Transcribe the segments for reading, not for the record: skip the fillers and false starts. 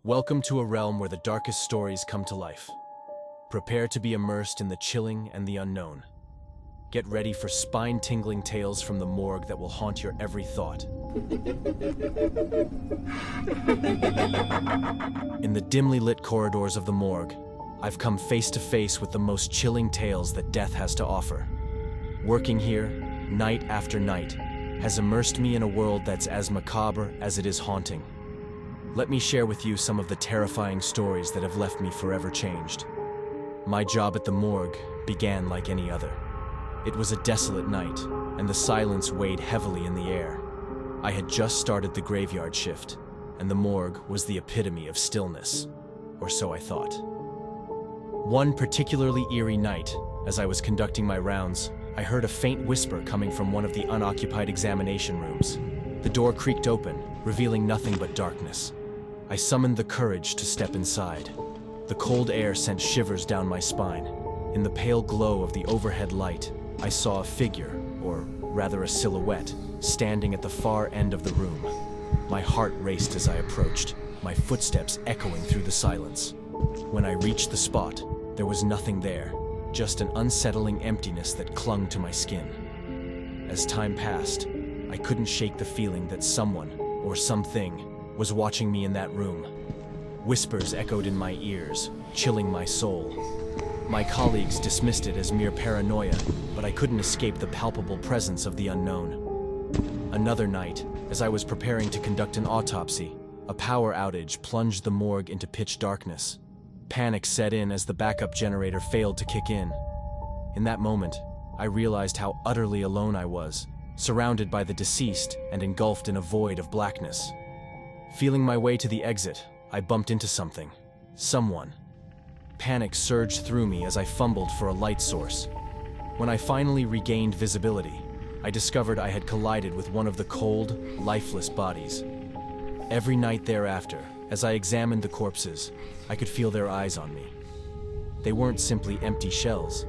Welcome to a realm where the darkest stories come to life. Prepare to be immersed in the chilling and the unknown. Get ready for spine-tingling tales from the morgue that will haunt your every thought. In the dimly lit corridors of the morgue, I've come face to face with the most chilling tales that death has to offer. Working here, night after night, has immersed me in a world that's as macabre as it is haunting. Let me share with you some of the terrifying stories that have left me forever changed. My job at the morgue began like any other. It was a desolate night, and the silence weighed heavily in the air. I had just started the graveyard shift, and the morgue was the epitome of stillness, or so I thought. One particularly eerie night, as I was conducting my rounds, I heard a faint whisper coming from one of the unoccupied examination rooms. The door creaked open, revealing nothing but darkness. I summoned the courage to step inside. The cold air sent shivers down my spine. In the pale glow of the overhead light, I saw a figure, or rather a silhouette, standing at the far end of the room. My heart raced as I approached, my footsteps echoing through the silence. When I reached the spot, there was nothing there, just an unsettling emptiness that clung to my skin. As time passed, I couldn't shake the feeling that someone, or something, was watching me in that room. Whispers echoed in my ears, chilling my soul. My colleagues dismissed it as mere paranoia, but I couldn't escape the palpable presence of the unknown. Another night, as I was preparing to conduct an autopsy, a power outage plunged the morgue into pitch darkness. Panic set in as the backup generator failed to kick in. In that moment, I realized how utterly alone I was, surrounded by the deceased and engulfed in a void of blackness. Feeling my way to the exit, I bumped into something. Someone. Panic surged through me as I fumbled for a light source. When I finally regained visibility, I discovered I had collided with one of the cold, lifeless bodies. Every night thereafter, as I examined the corpses, I could feel their eyes on me. They weren't simply empty shells.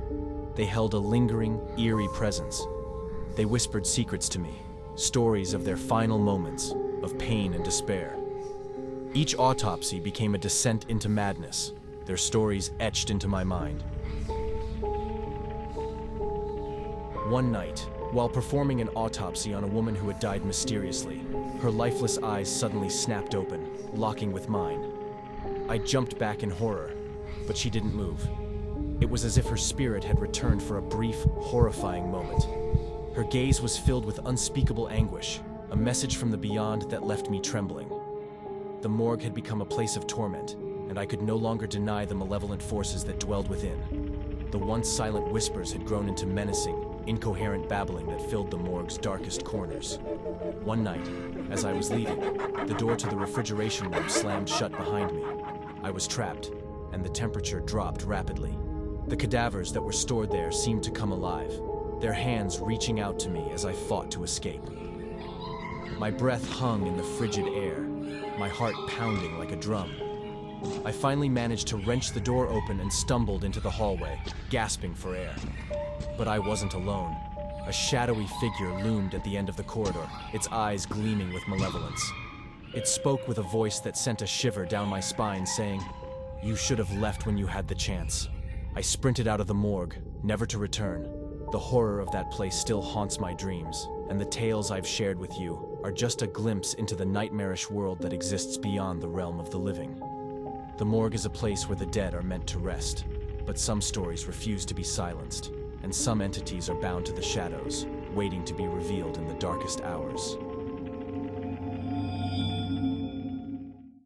They held a lingering, eerie presence. They whispered secrets to me, stories of their final moments, of pain and despair. Each autopsy became a descent into madness, their stories etched into my mind. One night, while performing an autopsy on a woman who had died mysteriously, her lifeless eyes suddenly snapped open, locking with mine. I jumped back in horror, but she didn't move. It was as if her spirit had returned for a brief, horrifying moment. Her gaze was filled with unspeakable anguish, a message from the beyond that left me trembling. The morgue had become a place of torment, and I could no longer deny the malevolent forces that dwelled within. The once silent whispers had grown into menacing, incoherent babbling that filled the morgue's darkest corners. One night, as I was leaving, the door to the refrigeration room slammed shut behind me. I was trapped, and the temperature dropped rapidly. The cadavers that were stored there seemed to come alive, their hands reaching out to me as I fought to escape. My breath hung in the frigid air, my heart pounding like a drum. I finally managed to wrench the door open and stumbled into the hallway, gasping for air. But I wasn't alone. A shadowy figure loomed at the end of the corridor, its eyes gleaming with malevolence. It spoke with a voice that sent a shiver down my spine, saying, "You should have left when you had the chance." I sprinted out of the morgue, never to return. The horror of that place still haunts my dreams, and the tales I've shared with you are just a glimpse into the nightmarish world that exists beyond the realm of the living. The morgue is a place where the dead are meant to rest, but some stories refuse to be silenced, and some entities are bound to the shadows, waiting to be revealed in the darkest hours.